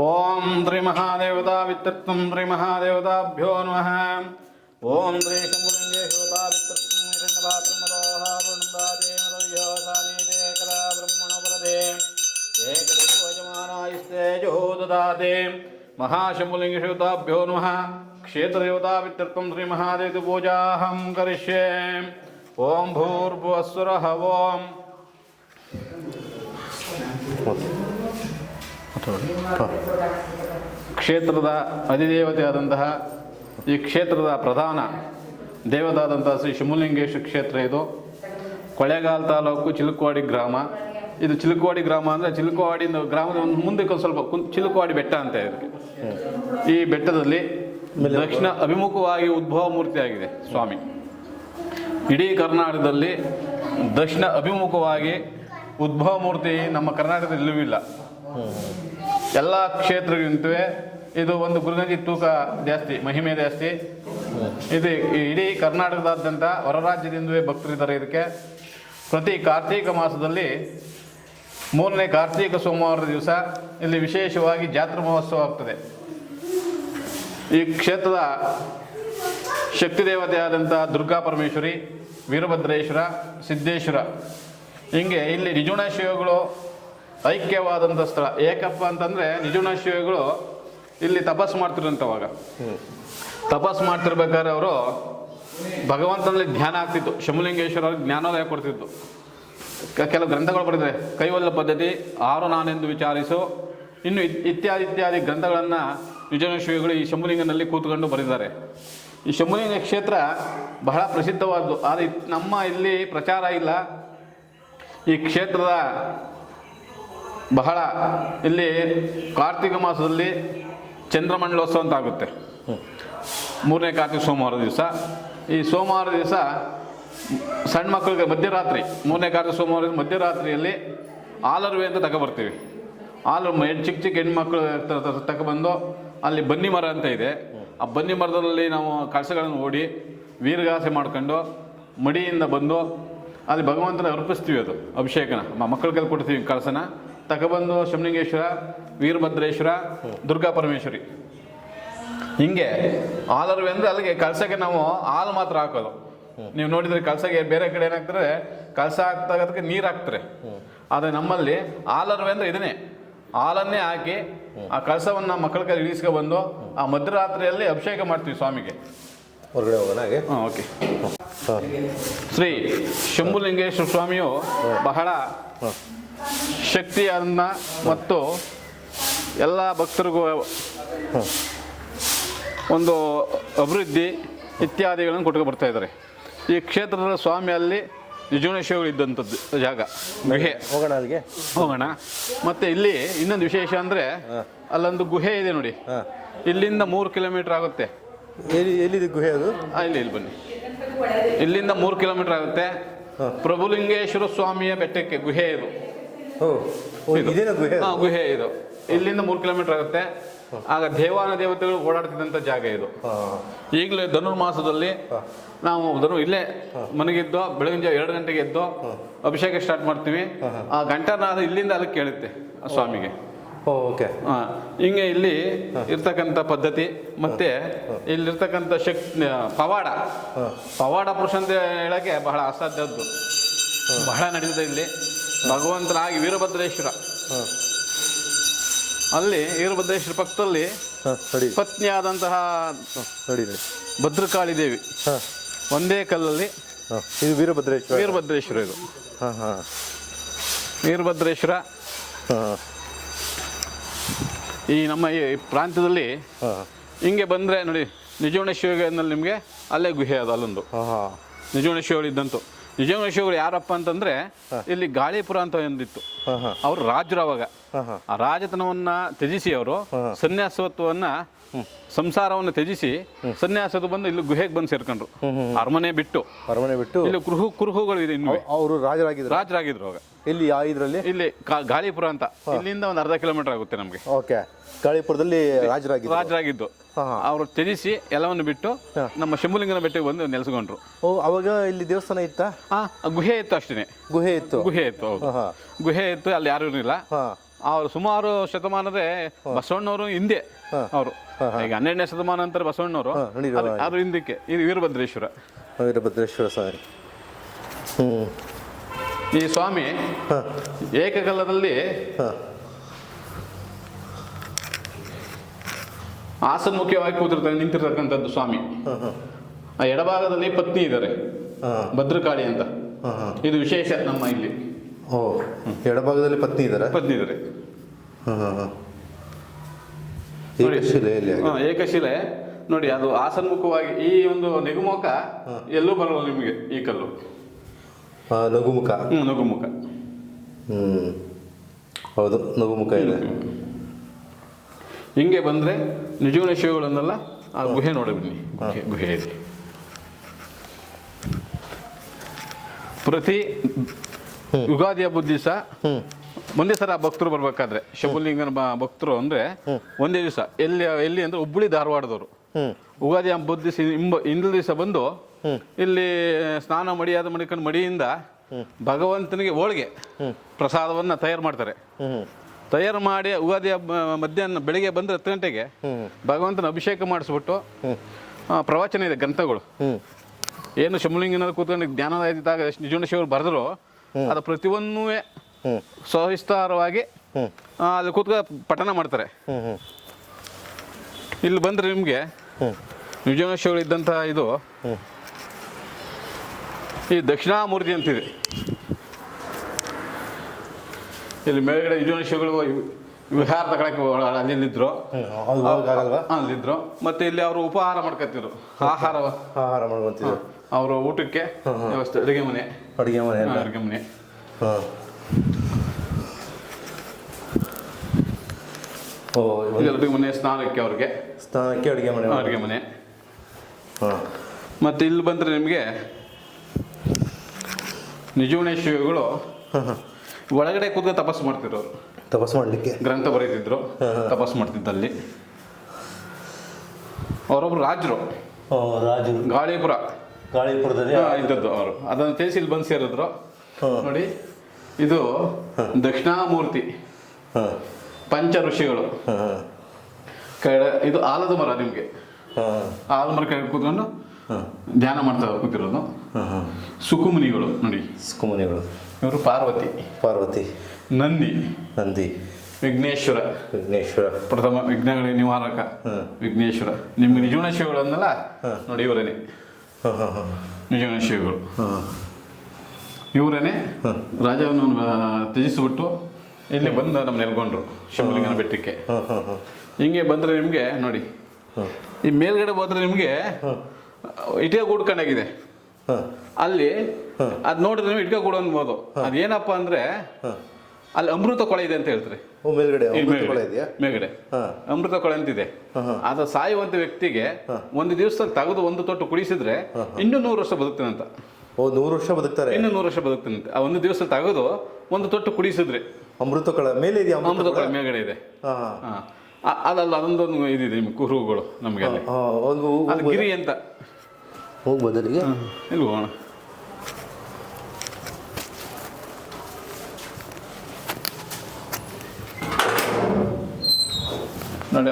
ಓಂ ಶ್ರೀ ಮಹಾದೇವತಾ ವಿತ್ತರ್ಥಂ ಶ್ರೀ ಮಹಾದೇವತಾಭ್ಯೋ ನಮಃ. ಓಂ ಶ್ರೀ ಶಂಭುಲಿಂಗೇಶ್ವತಾ ವಿತ್ತರ್ಥಂ ಹಿರಣ್ಯಪಾತ್ರಮದೋಹ ವೃಂದಾದೇ ಮದವ್ಯೋ ಸಾನೀತೆ ಕದಾ ಬ್ರಹ್ಮಣಪರದೇ ಏಕದೇವೋಜಮಾನಾಯಿಸ್ತೆ ಜೋದದಾತೆ. ಮಹಾಶಂಭುಲಿಂಗೇಶ್ವತಾಭ್ಯೋ ನಮಃ. ಕ್ಷೇತ್ರದೇವತಾ ವಿತ್ತರ್ಥಂ ಶ್ರೀ ಮಹಾದೇವ ಪೂಜಾಹಂ ಕರಿಷ್ಯೆ. ಓಂ ಭೂರ್ಭುವಸ್ಸುರಃ ಓಂ. ಕ್ಷೇತ್ರದ ಅಧಿದೇವತೆಯಾದಂತಹ ಈ ಕ್ಷೇತ್ರದ ಪ್ರಧಾನ ದೇವತಾದಂತಹ ಶ್ರೀ ಶಂಭುಲಿಂಗೇಶ್ವರ ಕ್ಷೇತ್ರ ಇದು. ಕೊಳ್ಳೇಗಾಲ ತಾಲೂಕು ಚಿಲುಕವಾಡಿ ಗ್ರಾಮ. ಇದು ಚಿಲುಕವಾಡಿ ಗ್ರಾಮ ಅಂದರೆ ಚಿಲುಕವಾಡಿ ಗ್ರಾಮದ ಒಂದು ಮುಂದಕ್ಕೆ ಒಂದು ಸ್ವಲ್ಪ ಚಿಲುಕವಾಡಿ ಬೆಟ್ಟ ಅಂತ ಇದಕ್ಕೆ. ಈ ಬೆಟ್ಟದಲ್ಲಿ ದಕ್ಷಿಣ ಅಭಿಮುಖವಾಗಿ ಉದ್ಭವ ಮೂರ್ತಿಯಾಗಿದೆ ಸ್ವಾಮಿ. ಇಡೀ ಕರ್ನಾಟಕದಲ್ಲಿ ದಕ್ಷಿಣ ಅಭಿಮುಖವಾಗಿ ಉದ್ಭವ ಮೂರ್ತಿ ನಮ್ಮ ಕರ್ನಾಟಕದಲ್ಲಿ ಎಲ್ಲೂ ಇಲ್ಲ. ಎಲ್ಲ ಕ್ಷೇತ್ರಗಳಿಂತವೇ ಇದು ಒಂದು ಗುರುಗಂಜಿ ತೂಕ ಜಾಸ್ತಿ, ಮಹಿಮೆ ಜಾಸ್ತಿ. ಇದು ಇಡೀ ಕರ್ನಾಟಕದಾದ್ಯಂತ ಹೊರ ರಾಜ್ಯದಿಂದಲೇ ಭಕ್ತರಿದ್ದಾರೆ. ಇದಕ್ಕೆ ಪ್ರತಿ ಕಾರ್ತೀಕ ಮಾಸದಲ್ಲಿ 3ನೇ ಕಾರ್ತೀಕ ಸೋಮವಾರದ ದಿವಸ ಇಲ್ಲಿ ವಿಶೇಷವಾಗಿ ಜಾತ್ರಾ ಮಹೋತ್ಸವ ಆಗ್ತದೆ. ಈ ಕ್ಷೇತ್ರದ ಶಕ್ತಿ ದೇವತೆಯಾದಂಥ ದುರ್ಗಾ ಪರಮೇಶ್ವರಿ, ವೀರಭದ್ರೇಶ್ವರ, ಸಿದ್ದೇಶ್ವರ, ಹೀಗೆ ಇಲ್ಲಿ ನಿಜಗುಣ ಶಿವಗಳು ಐಕ್ಯವಾದಂಥ ಸ್ಥಳ. ಏಕಪ್ಪ ಅಂತಂದರೆ ನಿಜಗುಣ ಶಿವಗಳು ಇಲ್ಲಿ ತಪಸ್ಸು ಮಾಡ್ತಿರೋಂಥವಾಗ ತಪಸ್ಸು ಮಾಡ್ತಿರ್ಬೇಕಾದ್ರೆ ಅವರು ಭಗವಂತನಲ್ಲಿ ಧ್ಯಾನ ಆಗ್ತಿತ್ತು. ಶಂಭುಲಿಂಗೇಶ್ವರ ಅವ್ರಿಗೆ ಜ್ಞಾನೋದಯ ಕೊಡ್ತಿತ್ತು. ಕೆಲವು ಗ್ರಂಥಗಳು ಬರೆದಿದೆ. ಕೈವಲ್ಯ ಪದ್ಧತಿ, ಆರು ನಾನೆಂದು ವಿಚಾರಿಸು, ಇನ್ನು ಇತ್ಯಾದಿ ಗ್ರಂಥಗಳನ್ನು ನಿಜಗುಣ ಶಿವಗಳು ಈ ಶಂಭುಲಿಂಗನಲ್ಲಿ ಕೂತ್ಕೊಂಡು ಬರೆದಿದ್ದಾರೆ. ಈ ಶಂಭುಲಿಂಗ ಕ್ಷೇತ್ರ ಬಹಳ ಪ್ರಸಿದ್ಧವಾದ್ದು. ಆದರೆ ನಮ್ಮ ಇಲ್ಲಿ ಪ್ರಚಾರ ಇಲ್ಲ. ಈ ಕ್ಷೇತ್ರದ ಬಹಳ ಇಲ್ಲಿ ಕಾರ್ತಿಕ ಮಾಸದಲ್ಲಿ ಚಂದ್ರಮಂಡಲೋತ್ಸವ ಅಂತ ಆಗುತ್ತೆ 3ನೇ ಕಾರ್ತಿಕ ಸೋಮವಾರ ದಿವಸ. ಈ ಸೋಮವಾರ ದಿವಸ ಸಣ್ಣ ಮಕ್ಕಳಿಗೆ ಮಧ್ಯರಾತ್ರಿ 3ನೇ ಕಾರ್ತಿಕ ಸೋಮವಾರ ಮಧ್ಯರಾತ್ರಿಯಲ್ಲಿ ಆಲರ್ವೆ ಅಂತ ತಗೊಬರ್ತೀವಿ. ಚಿಕ್ಕ ಹೆಣ್ಮಕ್ಳು ತಗೊಬಂದು ಅಲ್ಲಿ ಬನ್ನಿ ಮರ ಅಂತ ಇದೆ. ಆ ಬನ್ನಿ ಮರದಲ್ಲಿ ನಾವು ಕಳಸಗಳನ್ನು ಓಡಿ ವೀರಗಾಸೆ ಮಾಡ್ಕೊಂಡು ಮಡಿಯಿಂದ ಬಂದು ಅಲ್ಲಿ ಭಗವಂತನ ಅರ್ಪಿಸ್ತೀವಿ. ಅದು ಅಭಿಷೇಕನ ಮಕ್ಕಳ ಕೈಲಿ ಕೊಡ್ತೀವಿ. ಕಳಸನ ತಗೊಬಂದು ಶಂಭುಲಿಂಗೇಶ್ವರ, ವೀರಭದ್ರೇಶ್ವರ, ದುರ್ಗಾ ಪರಮೇಶ್ವರಿ, ಹಿಂಗೆ ಆಲರ್ವೆ ಅಂದರೆ ಅಲ್ಲಿಗೆ ಕಳಸಕ್ಕೆ ನಾವು ಹಾಲು ಮಾತ್ರ ಹಾಕೋದು. ನೀವು ನೋಡಿದರೆ ಕಳಸಕ್ಕೆ ಬೇರೆ ಕಡೆ ಏನಾಗ್ತಾರೆ, ಕಳಸ ಹಾಕ್ತಾಗದಕ್ಕೆ ನೀರು ಹಾಕ್ತಾರೆ. ಆದರೆ ನಮ್ಮಲ್ಲಿ ಆಲರ್ವೆ ಅಂದರೆ ಇದನ್ನೇ, ಹಾಲನ್ನೇ ಹಾಕಿ ಆ ಕಳಸವನ್ನು ಮಕ್ಕಳ ಕೈ ಇಳಿಸ್ಕೊಬಂದು ಆ ಮಧ್ಯರಾತ್ರಿಯಲ್ಲಿ ಅಭಿಷೇಕ ಮಾಡ್ತೀವಿ ಸ್ವಾಮಿಗೆ. ಹೊರಗಡೆ ಹೋಗೋಣ ಹಾಗೆ. ಓಕೆ. ಶ್ರೀ ಶಂಭುಲಿಂಗೇಶ್ವರ ಸ್ವಾಮಿಯು ಬಹಳ ಶಕ್ತಿಯನ್ನ ಮತ್ತು ಎಲ್ಲ ಭಕ್ತರಿಗೂ ಒಂದು ಅಭಿವೃದ್ಧಿ ಇತ್ಯಾದಿಗಳನ್ನು ಕೊಟ್ಟು ಬರ್ತಾ ಇದ್ದಾರೆ. ಈ ಕ್ಷೇತ್ರದ ಸ್ವಾಮಿಯಲ್ಲಿ ನಿಜಗುಣ ಶಿವಗಳು ಇದ್ದಂಥದ್ದು ಜಾಗ, ಗುಹೆ. ಹೋಗೋಣ ಅಲ್ಲಿಗೆ, ಹೋಗೋಣ. ಮತ್ತು ಇಲ್ಲಿ ಇನ್ನೊಂದು ವಿಶೇಷ ಅಂದರೆ ಅಲ್ಲೊಂದು ಗುಹೆ ಇದೆ ನೋಡಿ. ಇಲ್ಲಿಂದ 3 ಕಿಲೋಮೀಟರ್ ಆಗುತ್ತೆ. ಎಲ್ಲಿದೆ ಗುಹೆ ಅದು? ಇಲ್ಲಿ ಬನ್ನಿ. ಇಲ್ಲಿಂದ 3 ಕಿಲೋಮೀಟರ್ ಆಗುತ್ತೆ. ಪ್ರಭುಲಿಂಗೇಶ್ವರ ಸ್ವಾಮಿಯ ಬೆಟ್ಟಕ್ಕೆ ಗುಹೆ ಇದು. ಗುಹೆ ಇದು. ಇಲ್ಲಿಂದ 3 ಕಿಲೋಮೀಟರ್ ಆಗುತ್ತೆ. ಆಗ ದೇವಾನ ದೇವತೆಗಳು ಓಡಾಡ್ತಿದ್ದಂಥ ಜಾಗ ಇದು. ಈಗಲೇ ಧನುರ್ಮಾಸದಲ್ಲಿ ನಾವು ಇಲ್ಲೇ ಮನೆಗೆದ್ದು ಬೆಳಗಿನ ಜಾವ 2 ಗಂಟೆಗೆ ಎದ್ದು ಅಭಿಷೇಕ ಸ್ಟಾರ್ಟ್ ಮಾಡ್ತೀವಿ. ಆ ಘಂಟಾನಾದ ಇಲ್ಲಿಂದ ಅಲ್ಲಿ ಕೇಳುತ್ತೆ ಆ ಸ್ವಾಮಿಗೆ. ಓಕೆ. ಹಿಂಗೆ ಇಲ್ಲಿ ಇರ್ತಕ್ಕಂಥ ಪದ್ಧತಿ ಮತ್ತೆ ಇಲ್ಲಿರ್ತಕ್ಕಂಥ ಪವಾಡ ಪುರುಷ ಅಂತ ಹೇಳಕ್ಕೆ ಬಹಳ ಅಸಾಧ್ಯದ್ದು ಬಹಳ ನಡೆದಿದೆ ಇಲ್ಲಿ. ಭಗವಂತನಾಗಿ ವೀರಭದ್ರೇಶ್ವರ, ಅಲ್ಲಿ ವೀರಭದ್ರೇಶ್ವರ ಪಕ್ಕದಲ್ಲಿ ಪತ್ನಿಯಾದಂತಹ ಭದ್ರಕಾಳಿ ದೇವಿ ಒಂದೇ ಕಲ್ಲಲ್ಲಿ. ಇದು ವೀರಭದ್ರೇಶ್ವರ. ಇದು ವೀರಭದ್ರೇಶ್ವರ. ಈ ನಮ್ಮ ಈ ಪ್ರಾಂತ್ಯದಲ್ಲಿ ಹಿಂಗೆ ಬಂದರೆ ನೋಡಿ, ನಿಜಗುಣ ಶಿವನಲ್ಲಿ ನಿಮಗೆ ಅಲ್ಲೇ ಗುಹೆ ಅದು. ಅಲ್ಲೊಂದು ನಿಜಗುಣ ಶಿವಗಳು ಇದ್ದಂತು. ನಿಜಗುಣ ಶಿವಗಳು ಯಾರಪ್ಪ ಅಂತಂದರೆ ಇಲ್ಲಿ ಗಾಳಿಪುರ ಅಂತ ಒಂದಿತ್ತು. ಅವರು ರಾಜರು. ಅವಾಗ ಆ ರಾಜತನವನ್ನು ತ್ಯಜಿಸಿ ಅವರು ಸನ್ಯಾಸತ್ವವನ್ನು, ಸಂಸಾರವನ್ನು ತ್ಯಜಿಸಿ ಸನ್ಯಾಸದ ಬಂದು ಇಲ್ಲಿ ಗುಹೆಗೆ ಬಂದು ಸೇರ್ಕೊಂಡ್ರು. ಅರಮನೆ ಬಿಟ್ಟು ಇಲ್ಲಿ ಕುರುಹುಗಳು ಇದೆ. ಇನ್ನು ಅವರು ರಾಜರಾಗಿದ್ರು ಅವಾಗ. ಎಲ್ಲಿ ಯಾವ ಇದರಲ್ಲಿ? ಇಲ್ಲಿ ಗಾಳಿಪುರ ಅಂತ, ಇಲ್ಲಿಂದ ಒಂದು ಅರ್ಧ ಕಿಲೋಮೀಟರ್ ಆಗುತ್ತೆ ನಮಗೆ. ಓಕೆ. ಗಾಳಿಪುರದಲ್ಲಿ ರಾಜರಾಗಿದ್ದು ಅವರು ತ್ಯಜಿಸಿ ಎಲ್ಲವನ್ನು ಬಿಟ್ಟು ನಮ್ಮ ಶಂಭುಲಿಂಗನ ಬೆಟ್ಟಕ್ಕೆ ಬಂದು ನೆಲೆಸ್ಕೊಂಡ್ರು. ಓ, ಅವಾಗ ಇಲ್ಲಿ ದೇವಸ್ಥಾನ ಇತ್ತಾ? ಗುಹೆ ಇತ್ತು ಅಷ್ಟೇ. ಗುಹೆ ಇತ್ತು. ಹೌದು. ಗುಹೆ ಇತ್ತು, ಅಲ್ಲಿ ಯಾರು ಇರಲಿಲ್ಲ. ಅವರು ಸುಮಾರು ಶತಮಾನದ ಬಸವಣ್ಣವರು ಹಿಂದೆ ಅವರು, ಈಗ 12ನೇ ಶತಮಾನ ನಂತರ ಬಸವಣ್ಣವರು, ಅದು ಹಿಂದಕ್ಕೆ. ಇದು ವೀರಭದ್ರೇಶ್ವರ ಸ್ವಾಮಿ. ಈ ಸ್ವಾಮಿ ಏಕಕಾಲದಲ್ಲಿ ಆಸನ್ಮುಖ್ಯವಾಗಿ ನಿಂತಿರ್ತಕ್ಕಂಥದ್ದು ಸ್ವಾಮಿ. ಆ ಎಡಭಾಗದಲ್ಲಿ ಪತ್ನಿ ಇದ್ದಾರೆ, ಭದ್ರಕಾಳಿ ಅಂತ. ಇದು ವಿಶೇಷ ನಮ್ಮ ಇಲ್ಲಿ. ಓ, ಎಡಭಾಗದಲ್ಲಿ ಪತ್ನಿ ಇದ್ದಾರೆ. ಏಕಶಿಲೆ ನೋಡಿ, ಅದು ಆಸನ್ಮುಖವಾಗಿ. ಈ ಒಂದು ನಗುಮುಖ ಎಲ್ಲೂ ಬರಲ್ಲ ನಿಮಗೆ, ಈ ಕಲ್ಲು ನಗುಮುಖ. ನಗುಮುಖ ಹೌದು, ನಗುಮುಖ ಇದೆ. ಹಿಂಗೆ ಬಂದರೆ ನಿಜಗುಣ ಶಿವಗಳನ್ನೆಲ್ಲ ಆ ಗುಹೆ ನೋಡಿ ಬನ್ನಿ. ಗುಹೆ ಇದೆ. ಪ್ರತಿ ಯುಗಾದಿ ಹಬ್ಬದ ದಿವಸ ಒಂದೇ ಸಲ ಭಕ್ತರು ಬರ್ಬೇಕಾದ್ರೆ, ಶಂಭುಲಿಂಗನ ಭಕ್ತರು ಅಂದರೆ ಒಂದೇ ದಿವಸ. ಎಲ್ಲಿ ಅಂದರೆ ಹುಬ್ಬಳ್ಳಿ ಧಾರವಾಡದವರು ಯುಗಾದಿ ಹಬ್ಬದ ದಿವಸ ಹಿಂದಿನ ದಿವಸ ಬಂದು ಇಲ್ಲಿ ಸ್ನಾನ ಮಡಿಕೊಂಡು ಮಡಿಯಿಂದ ಭಗವಂತನಿಗೆ ಹೋಳಿಗೆ ಪ್ರಸಾದವನ್ನು ತಯಾರು ಮಾಡ್ತಾರೆ. ತಯಾರು ಮಾಡಿ ಯುಗಾದಿ ಹಬ್ಬ ಮಧ್ಯಾಹ್ನ ಬೆಳಿಗ್ಗೆ ಬಂದರೆ 10 ಗಂಟೆಗೆ ಭಗವಂತನ ಅಭಿಷೇಕ ಮಾಡಿಸ್ಬಿಟ್ಟು ಪ್ರವಚನ ಇದೆ, ಗ್ರಂಥಗಳು ಏನು ಶಂಭುಲಿಂಗನ ಕೂತ್ಕೊಂಡು ಜ್ಞಾನದಾಯದಿದ್ದಾಗ ನಿಜಗುಣೇಶ್ವರು ಬರೆದ್ರು, ಅದು ಪ್ರತಿಯೊಂದೂ ಸವಿಸ್ತಾರವಾಗಿ ಅಲ್ಲಿ ಕೂತ್ಕೊಂಡು ಪಠನ ಮಾಡ್ತಾರೆ. ಇಲ್ಲಿ ಬಂದರೆ ನಿಮಗೆ ನಿಜಗುಣೇಶ್ವರು ಇದ್ದಂಥ ಇದು ಈ ದಕ್ಷಿಣಾಮೂರ್ತಿ ಅಂತಿದೆ. ಇಲ್ಲಿ ಮೇಲ್ಗಡೆ ನಿಜಗುಣೇಶ್ವರಗಳು ವಿಹಾರ ತಗೊಳಕ್ಕೆ ಅಲ್ಲಿದ್ರು. ಮತ್ತೆ ಇಲ್ಲಿ ಅವರು ಉಪಹಾರ ಮಾಡ್ಕೊತಿದ್ರು, ಆಹಾರ ಮಾಡ್ಕೊತಿದ್ರು. ಅವರು ಊಟಕ್ಕೆ ವ್ಯವಸ್ಥೆ, ಅಡುಗೆ ಮನೆ. ಅಡುಗೆ ಮನೆ, ಸ್ನಾನಕ್ಕೆ ಅಡುಗೆ ಮನೆ. ಮತ್ತೆ ಇಲ್ಲಿ ಬಂದರೆ ನಿಮಗೆ ನಿಜಗುಣೇಶ್ವರಿಗಳು ಒಳಗಡೆ ಕೂತ್ಕೊಂಡು ತಪಸ್ಸು ಮಾಡ್ತಿದ್ರು. ಅವರು ತಪಸ್ಸು ಮಾಡಲಿಕ್ಕೆ ಗ್ರಂಥ ಬರೀತಿದ್ರು, ತಪಸ್ಸು ಮಾಡ್ತಿದ್ದಲ್ಲಿ. ಅವರೊಬ್ರು ರಾಜರು, ಗಾಳಿಪುರದಲ್ಲಿ ಇದ್ದದ್ದು. ಅವರು ಅದನ್ನು ತಿಳಿಸಿ ಇಲ್ಲಿ ಬಂದು ಸೇರಿದ್ರು ನೋಡಿ. ಇದು ದಕ್ಷಿಣಾಮೂರ್ತಿ, ಪಂಚ ಋಷಿಗಳು. ಇದು ಆಲದ ಮರ. ನಿಮಗೆ ಆಲದ ಮರ ಕೈ ಕೂತ್ಕೊಂಡು ಧ್ಯಾನ ಮಾಡ್ತಾ ಕೂತಿರೋದು ಸುಕುಮುನಿಗಳು ನೋಡಿ. ಇವರು ಪಾರ್ವತಿ. ನಂದಿ ವಿಘ್ನೇಶ್ವರ ಪ್ರಥಮ ವಿಘ್ನಗಳ ನಿವಾರಕ ವಿಘ್ನೇಶ್ವರ. ನಿಮ್ಗೆ ನಿಜಗುಣೇಶ್ವರಗಳನ್ನೆಲ್ಲ ನೋಡಿ, ಇವರೇನೆ ನಿಜಗುಣೇಶ್ವರಗಳು. ಇವರೇನೆ ರಾಜವನ್ನು ತ್ಯಜಿಸಿಬಿಟ್ಟು ಇಲ್ಲಿ ಬಂದು ನಮ್ಮ ನೆಲ್ಕೊಂಡ್ರು ಶಂಭುಲಿಂಗನ ಬೆಟ್ಟಕ್ಕೆ. ಹಿಂಗೆ ಬಂದರೆ ನಿಮಗೆ ನೋಡಿ, ಈ ಮೇಲ್ಗಡೆ ಹೋದ್ರೆ ನಿಮಗೆ ಇಟಿಗೆ ಕೂಡ್ಕೊಂಡಾಗಿದೆ. ಅಲ್ಲಿ ಅದು ನೋಡಿದ್ರೆ ನೀವು ಇಟ್ಕ ಕೂಡ ಅನ್ಬೋದು. ಅದೇನಪ್ಪ ಅಂದ್ರೆ ಅಲ್ಲಿ ಅಮೃತ ಕೊಳೆ ಇದೆ ಅಂತ ಹೇಳ್ತಾರೆ. ಮೇಲ್ಗಡೆ ಅಮೃತ ಕೊಳೆ ಅಂತಿದೆ. ಅದು ಸಾಯುವಂತ ವ್ಯಕ್ತಿಗೆ ಒಂದು ದಿವಸದಲ್ಲಿ ತೆಗೆದು ಒಂದು ತೊಟ್ಟು ಕುಡಿಸಿದ್ರೆ ಇನ್ನೂ 100 ವರ್ಷ ಬದುಕ್ತಾನಂತ. 100 ವರ್ಷ ಬದುಕ್ತಾರೆ. ಇನ್ನೂ 100 ವರ್ಷ ಬದುಕ್ತಾನಂತೆ. ಆ ಒಂದು ದಿವಸ ತೆಗೆದು ಒಂದು ತೊಟ್ಟು ಕುಡಿಸಿದ್ರೆ. ಅಮೃತ ಕೊಳೆ ಮೇಲೆ ಇದೆಯಾ? ಅಮೃತ ಕೊಳೆ ಮೇಲ್ಗಡೆ ಇದೆ. ಅದಲ್ಲ, ಅದೊಂದೊಂದು ಇದಿದೆ ನಿಮ್ಗೆ ಕುರುಹುಗಳು ನಮಗೆ. ಅದು ಗಿರಿ ಅಂತ. ಹೋಗ್ಬೋದು ಅಲ್ಲಿಗೆ? ಇಲ್ಲಿ ಹೋಗೋಣ. ನೋಡಿ,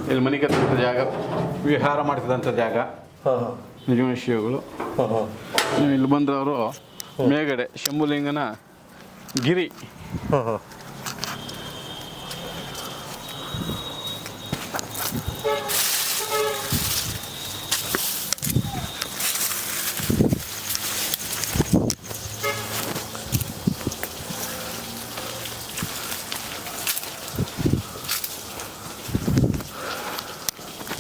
ಇಲ್ಲಿ ಮನೆ ಕಟ್ಟಿದಂಥ ಜಾಗ, ವಿಹಾರ ಮಾಡ್ತಿದ್ದಂಥ ಜಾಗ ನಿಜಗುಣೇಶ್ವರಗಳು. ನೀವು ಇಲ್ಲಿ ಬಂದವರು ಮೇಲ್ಗಡೆ ಶಂಭುಲಿಂಗನ ಗಿರಿ.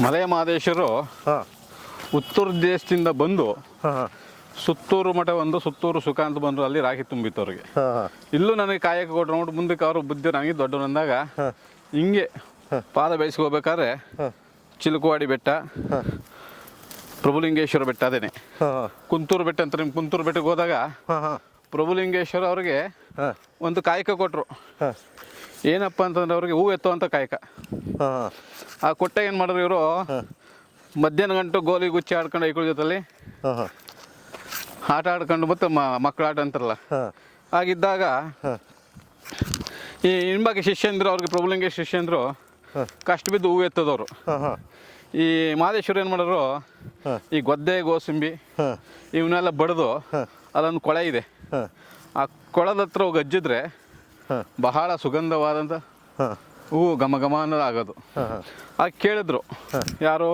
ಮಲೆಯ ಮಹದೇಶ್ವರರು ಉತ್ತರ ದೇಶದಿಂದ ಬಂದು ಸುತ್ತೂರು ಮಠ ಒಂದು, ಸುತ್ತೂರು ಸುಖ ಅಂತ ಬಂದರು. ಅಲ್ಲಿ ರಾಖಿ ತುಂಬಿತ್ತು ಅವ್ರಿಗೆ. ಇಲ್ಲೂ ನನಗೆ ಕಾಯಕ ಕೊಟ್ಟರು. ನೋಡಿ, ಮುಂದಕ್ಕೆ ಅವರು ಬುದ್ಧಿ ನನಗೆ ದೊಡ್ಡವರಂದಾಗ ಹಿಂಗೆ ಪಾದ ಬೇಯಿಸ್ಕೋಬೇಕಾದ್ರೆ ಚಿಲುಕವಾಡಿ ಬೆಟ್ಟ, ಪ್ರಭುಲಿಂಗೇಶ್ವರ ಬೆಟ್ಟ, ಅದೇನೆ ಕುಂತೂರು ಬೆಟ್ಟ ಅಂತ. ನಿಮ್ಗೆ ಕುಂತೂರು ಬೆಟ್ಟಕ್ಕೆ ಹೋದಾಗ ಪ್ರಭುಲಿಂಗೇಶ್ವರ ಅವ್ರಿಗೆ ಹಾಂ ಒಂದು ಕಾಯಕ ಕೊಟ್ಟರು. ಹಾಂ ಏನಪ್ಪ ಅಂತಂದ್ರೆ ಅವ್ರಿಗೆ ಹೂ ಎತ್ತುವಂಥ ಕಾಯಕ. ಹಾಂ ಆ ಕೊಟ್ಟ ಏನು ಮಾಡಿದ್ರು ಇವರು, ಮಧ್ಯಾಹ್ನ ಗಂಟು ಗೋಲಿ ಗುಚ್ಚಿ ಆಡ್ಕೊಂಡು ಐಗಳ ಜೊತೆಲಿ ಹಾಂ ಹಾಂ ಆಟ ಆಡ್ಕೊಂಡು ಮತ್ತು ಮಕ್ಕಳು ಆಟ ಅಂತಾರಲ್ಲ, ಹಾಂ ಆಗಿದ್ದಾಗ ಈ ಹಿಂಬಾಗಿ ಶಿಷ್ಯಂದ್ರು, ಅವ್ರಿಗೆ ಪ್ರಭುಲಿಂಗೇಶ್ವರ ಶಿಷ್ಯಂದ್ರು ಕಷ್ಟ ಬಿದ್ದು ಹೂ ಎತ್ತದವರು. ಹಾಂ ಹಾಂ ಈ ಮಹದೇಶ್ವರ ಏನು ಮಾಡಿದ್ರು, ಈ ಗೊದ್ದೆ ಗೋಸಂಬಿ ಹಾಂ ಇವನ್ನೆಲ್ಲ ಬಡ್ದು ಅಲ್ಲೊಂದು ಕೊಳೆ ಇದೆ, ಹಾಂ ಆ ಕೊಳದ ಹತ್ರ ಹೋಗಿ ಅಜ್ಜಿದ್ರೆ ಹಾಂ ಬಹಳ ಸುಗಂಧವಾದಂಥ ಹಾಂ ಹೂವು ಘಮ ಘಮ ಅನ್ನೋದು ಆಗೋದು. ಹಾಂ ಹಾಂ ಆಗ ಕೇಳಿದ್ರು ಯಾರು,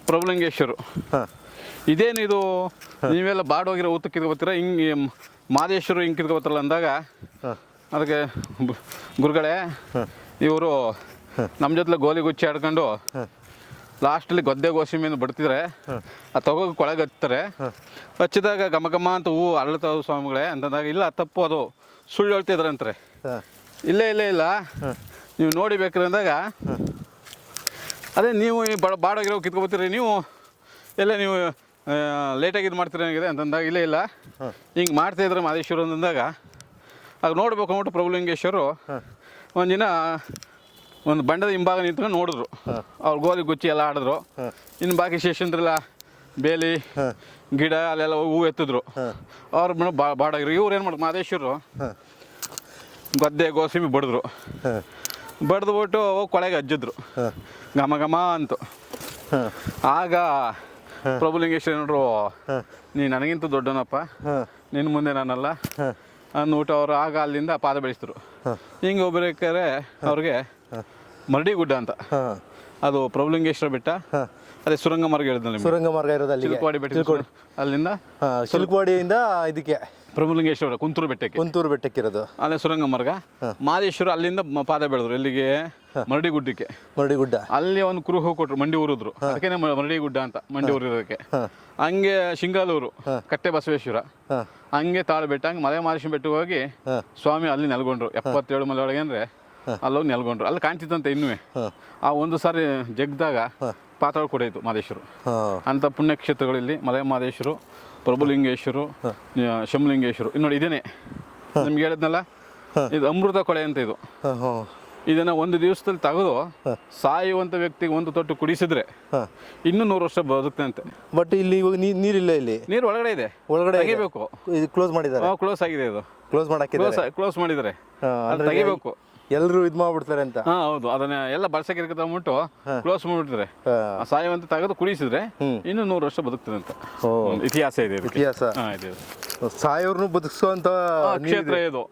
ಪ್ರಭುಲಿಂಗೇಶ್ವರು, ಹಾಂ ಇದೇನಿದು ನೀವೆಲ್ಲ ಬಾಡೋಗಿರೋ ಊತ ಕಿತ್ಕೊಬತ್ತೀರ, ಹಿಂಗೆ ಮಹದೇಶ್ವರು ಹಿಂಗೆ ಕಿತ್ಕೊಬತ್ತಾರಲ್ಲ ಅಂದಾಗ ಹಾಂ ಅದಕ್ಕೆ ಗುರುಗಳೇ ಇವರು ನಮ್ಮ ಜೊತೆ ಗೋಲಿ ಗುಚ್ಚಿ ಆಡ್ಕೊಂಡು ಲಾಸ್ಟಲ್ಲಿ ಗೊದ್ದೆ ಗೋಸಿಮೆಯನ್ನು ಬಡ್ತಿದ್ರೆ ಅದು ತಗೋಗಿ ಕೊಳೆಗೆ ಹಚ್ತಾರೆ, ಹಚ್ಚಿದಾಗ ಘಮ ಘಮ ಅಂತ ಹೂವು ಅರಳ್ತಾವೆ ಸ್ವಾಮಿಗಳೇ ಅಂತಂದಾಗ, ಇಲ್ಲ ತಪ್ಪು, ಅದು ಸುಳ್ಳು ಹೇಳ್ತಿದ್ರೆ ಅಂತಾರೆ. ಹಾಂ ಇಲ್ಲೇ ಇಲ್ಲ ನೀವು ನೋಡಿ ಬೇಕಾದ್ರೆ ಅಂದಾಗ, ಅದೇ ನೀವು ಬಾಡೋಗಿರೋ ಕಿತ್ಕೊಬತ್ತೀರಿ, ನೀವು ಎಲ್ಲ ನೀವು ಲೇಟಾಗಿ ಇದು ಮಾಡ್ತೀರಿ ಏನಾಗಿದೆ ಅಂತಂದಾಗ, ಇಲ್ಲ ಹಿಂಗೆ ಮಾಡ್ತಾಯಿದ್ರೆ ಮಹದೇಶ್ವರ ಅಂತಂದಾಗ, ಆಗ ನೋಡ್ಬೇಕು ಅಂದ್ಬಿಟ್ಟು ಪ್ರಭುಲಿಂಗೇಶ್ವರು ಒಂದಿನ ಒಂದು ಬಂಡದ ಹಿಂಭಾಗ ನಿಂತ್ಕೊಂಡು ನೋಡಿದ್ರು. ಅವ್ರು ಗೋಲಿ ಗುಚ್ಚಿ ಎಲ್ಲ ಆಡಿದ್ರು. ಇನ್ನು ಬಾಕಿ ಶೇಷಂದ್ರೆಲ್ಲ ಬೇಲಿ ಗಿಡ ಅಲ್ಲೆಲ್ಲ ಹೂ ಎತ್ತಿದ್ರು. ಅವ್ರು ಬಾಡಾಗಿರು. ಇವ್ರು ಏನು ಮಾಡಿದ್ರು, ಮಹದೇಶ್ವರು ಗದ್ದೆ ಗೋಸಿಮಿ ಬಡಿದ್ರು. ಬಡ್ದುಬಿಟ್ಟು ಹೋಗಿ ಕೊಳೆಗೆ ಅಜ್ಜಿದ್ರು ಘಮ ಘಮ ಅಂತು. ಆಗ ಪ್ರಭುಲಿಂಗೇಶ್ವರ ನೋಡ್ರು, ನೀ ನನಗಿಂತ ದೊಡ್ಡನಪ್ಪ, ನಿನ್ನ ಮುಂದೆ ನಾನಲ್ಲ ಅಂದ್ಬಿಟ್ಟು ಅವರು ಆಗ ಅಲ್ಲಿಂದ ಪಾದ ಬೆಳೆಸಿದ್ರು. ಹಿಂಗೆ ಒಬ್ಬರೇ ಅವ್ರಿಗೆ ಮರಡಿ ಗುಡ್ಡ ಅಂತ, ಅದು ಪ್ರಭುಲಿಂಗೇಶ್ವರ ಬೆಟ್ಟ, ಅದೇ ಸುರಂಗ ಮಾರ್ಗ ಹೇಳಿದ್ನಲ್ಲ ನಿಮ್ಗೆ, ಸುರಂಗ ಮಾರ್ಗ ಇರೋದು ಅಲ್ಲಿ ಚಿಲ್ಕವಾಡಿ ಬೆಟ್ಟ, ಅಲ್ಲಿಂದ ಚಿಲ್ಕವಾಡಿಯಿಂದ ಇದಕ್ಕೆ ಪ್ರಭುಲಿಂಗೇಶ್ವರ ಕುಂತೂರು ಬೆಟ್ಟಕ್ಕೆ ಇರೋದು ಅಲ್ಲೇ ಸುರಂಗ ಮಾರ್ಗ. ಮಹದೇಶ್ವರ ಅಲ್ಲಿಂದ ಪಾದ ಬೆಳೆದ್ರು ಎಲ್ಲಿಗೆ, ಮರಡಿ ಗುಡ್ಡಕ್ಕೆ. ಮರಡಿ ಗುಡ್ಡ ಅಲ್ಲಿ ಒಂದು ಕುರುಹು ಕೊಟ್ಟರು, ಮಂಡಿ ಊರಿದ್ರು, ಅದಕ್ಕೆ ಮರಡಿ ಗುಡ್ಡ ಅಂತ, ಮಂಡಿ ಊರಿರೋದಕ್ಕೆ. ಹಂಗೆ ಶಿಂಗಾಲೂರು ಕಟ್ಟೆ ಬಸವೇಶ್ವರ, ಹಂಗೆ ತಾಳು ಬೆಟ್ಟ, ಹಂಗೆ ಮಲೆ ಮಹದೇಶ್ವರ ಬೆಟ್ಟಕ್ಕೆ ಹೋಗಿ ಸ್ವಾಮಿ ಅಲ್ಲಿ ನೆಲ್ಕೊಂಡ್ರು. 77 ಮಲೆ ಒಳಗೆ ಅಂದರೆ ಅಲ್ಲೋಗಿ ನೆಲ್ಕೊಂಡ್ರು. ಅಲ್ಲಿ ಕಾಣ್ತಿತ್ತಂತೆ ಇನ್ನೂ. ಆ ಒಂದು ಸಾರಿ ಜಗ್ದಾಗ ಪಾತಾಳ ಕೊಡಾಯಿತು ಮಹದೇಶ್ವರು. ಅಂಥ ಪುಣ್ಯಕ್ಷೇತ್ರಗಳಲ್ಲಿ ಮಲೆ ಮಹದೇಶ್ವರು, ಪ್ರಭುಲಿಂಗೇಶ್ವರು, ಶಂಭುಲಿಂಗೇಶ್ವರು. ಇನ್ನು ನೋಡಿ ಇದೇನೆ ನಿಮ್ಗೆ ಹೇಳಿದ್ನಲ್ಲ, ಇದು ಅಮೃತ ಕೊಳೆ ಅಂತ. ಇದು ಇದನ್ನು ಒಂದು ದಿವಸದಲ್ಲಿ ತೆಗೆದು ಸಾಯುವಂಥ ವ್ಯಕ್ತಿಗೆ ಒಂದು ತೊಟ್ಟು ಕುಡಿಸಿದ್ರೆ ಇನ್ನೂ 100 ವರ್ಷ ಬದುಕ್ತಂತೆ. ಬಟ್ ಇಲ್ಲಿ ಇವಾಗ ನೀರಿಲ್ಲ, ಇಲ್ಲಿ ನೀರು ಒಳಗಡೆ ಇದೆ, ಒಳಗಡೆ ತೆಗಿಬೇಕು. ಇದು ಕ್ಲೋಸ್ ಮಾಡಿದ್ದಾರೆ, ಕ್ಲೋಸ್ ಆಗಿದೆ, ಇದು ಕ್ಲೋಸ್ ಮಾಡಕ್ಕೆ ಕ್ಲೋಸ್ ಮಾಡಿದ್ದಾರೆ, ತೆಗಿಬೇಕು. ಎಲ್ಲರೂ ಇದು ಮಾಡ್ಬಿಡ್ತಾರೆ ಅಂತ. ಹೌದು, ಅದನ್ನ ಎಲ್ಲ ಬಳಸಕ್ಕೆ ಇರ್ಕಂಬಿಟ್ಟು ಕ್ಲೋಸ್ ಮಾಡ್ಬಿಡ್ತಾರೆ. ಸಾಯುವಂತ ತೆಗೆದು ಕುಡಿಸಿದ್ರೆ ಇನ್ನು 100 ವರ್ಷ ಬದುಕ್ತದೆ ಅಂತ ಇತಿಹಾಸ ಇದೆ. ಇತಿಹಾಸ ಸಾಯೋರ್ನು ಬದುಕಿಸುವಂತ ಕ್ಷೇತ್ರ ಇದು,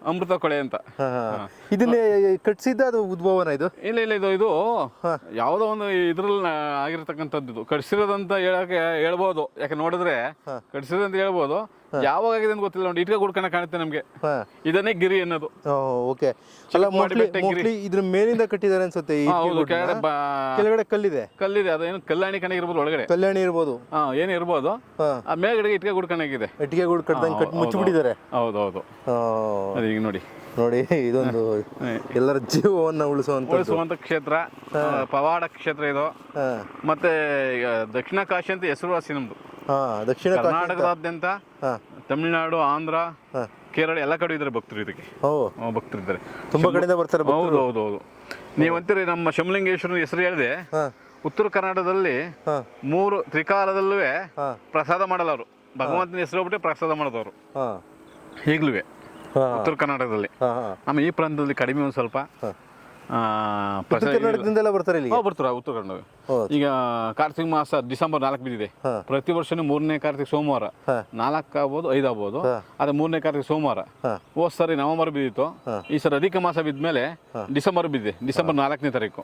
ಅಮೃತ ಕೊಳೆ ಅಂತ. ಇದನ್ನೇ ಕಟ್ಸಿದ್ದ ಅದು ಉದ್ಭವನ ಇದು? ಇಲ್ಲ ಇದು ಯಾವುದೋ ಒಂದು ಇದ್ರಲ್ಲಿ ಆಗಿರ್ತಕ್ಕಂಥದ್ದು. ಇದು ಕಟ್ಸಿರೋದಂತ ಹೇಳ್ಬೋದು, ಯಾಕೆ ನೋಡಿದ್ರೆ ಕಟ್ಸಿರೋದಂತ ಹೇಳ್ಬೋದು. ಯಾವಾಗ ಆಗಿದೆ ಅಂತ ಗೊತ್ತಿಲ್ಲ. ನೋಡಿ, ಇಟ್ಕ ಗುಡ್ಕಣ ಕಾಣುತ್ತೆ ನಮ್ಗೆ. ಇದನ್ನೇ ಗಿರಿ ಅನ್ನೋದು. ಓಕೆ. ಅಲ್ಲ, ಮೋಸ್ಟ್ಲಿ ಇದ್ರ ಮೇಲಿಂದ ಕಟ್ಟಿದ್ದಾರೆ ಅನ್ಸುತ್ತೆ. ಕೆಳಗಡೆ ಕಲ್ಲಿದೆ, ಅದೇನು ಕಲ್ಯಾಣಿ ಕಣ ಇರ್ಬೋದು, ಒಳಗಡೆ ಕಲ್ಯಾಣಿ ಇರ್ಬೋದು, ಏನೇ ಇರ್ಬೋದು. ಆ ಮೇಲ್ಗಡೆ ಇಟ್ಕೆ ಗುಡ್ಕಣಾಗಿದೆ, ಇಟ್ಕೆ ಗುಡ್ ಕಟ್ದಂಗೆ ಕಟ್ ಮುಚ್ಚಿಬಿಟ್ಟಿದ್ದಾರೆ. ಹೌದು. ಈಗ ನೋಡಿ ಇದೊಂದು ಎಲ್ಲರ ಜೀವವನ್ನು ಉಳಿಸುವಂತ ಕ್ಷೇತ್ರ, ಪವಾಡ ಕ್ಷೇತ್ರ ಇದು. ಮತ್ತೆ ದಕ್ಷಿಣ ಕಾಶಿ ಅಂತ ಹೆಸರುವಾಸಿ ನಮ್ದು. ದಕ್ಷಿಣ ಕರ್ನಾಟಕದಾದ್ಯಂತ ತಮಿಳುನಾಡು, ಆಂಧ್ರ, ಕೇರಳ ಎಲ್ಲ ಕಡೆ ಇದ್ದಾರೆ ಭಕ್ತರು. ಇದಕ್ಕೆ ಭಕ್ತರಿದ್ದಾರೆ, ತುಂಬಾ ಕಡೆಯಿಂದ ಬರ್ತಾರೆ. ಹೌದು. ನೀವಂತೀರಿ ನಮ್ಮ ಶಂಭುಲಿಂಗೇಶ್ವರನ ಹೆಸರು ಹೇಳಿದೆ. ಉತ್ತರ ಕರ್ನಾಟಕದಲ್ಲಿ 3 ತ್ರಿಕಾಲದಲ್ಲೂ ಪ್ರಸಾದ ಮಾಡಲ್ಲ ಅವರು. ಭಗವಂತನ ಹೆಸರು ಹೋಗ್ಬಿಟ್ಟು ಪ್ರಸಾದ ಮಾಡೋದವರು ಈಗ್ಲೂ ಉತ್ತರ ಕರ್ನಾಟಕದಲ್ಲಿ. ಆಮೇಲೆ ಈ ಪ್ರಾಂತದಲ್ಲಿ ಕಡಿಮೆ ಒಂದು ಸ್ವಲ್ಪ ಕರ್ನಾಟಕದಿಂದೆಲ್ಲ ಬರ್ತಾರೆ, ಬರ್ತಾರೆ ಉತ್ತರ ಕನ್ನಡ. ಈಗ ಕಾರ್ತಿಕ ಮಾಸ ಡಿಸೆಂಬರ್ 4 ಬಿದ್ದಿದೆ. ಪ್ರತಿ ವರ್ಷನೂ 3ನೇ ಕಾರ್ತಿಕ ಸೋಮವಾರ, 4 ಆಗ್ಬೋದು 5 ಆಗ್ಬೋದು. ಅದೇ 3ನೇ ಕಾರ್ತಿಕ ಸೋಮವಾರ. ಹೋದ್ ಸರಿ ನವೆಂಬರ್ ಬಿದ್ದಿತ್ತು, ಈ ಸರಿ ಅಧಿಕ ಮಾಸ ಬಿದ್ಮೇಲೆ ಡಿಸೆಂಬರ್ ಬಿದ್ದಿದೆ, ಡಿಸೆಂಬರ್ 4ನೇ ತಾರೀಕು.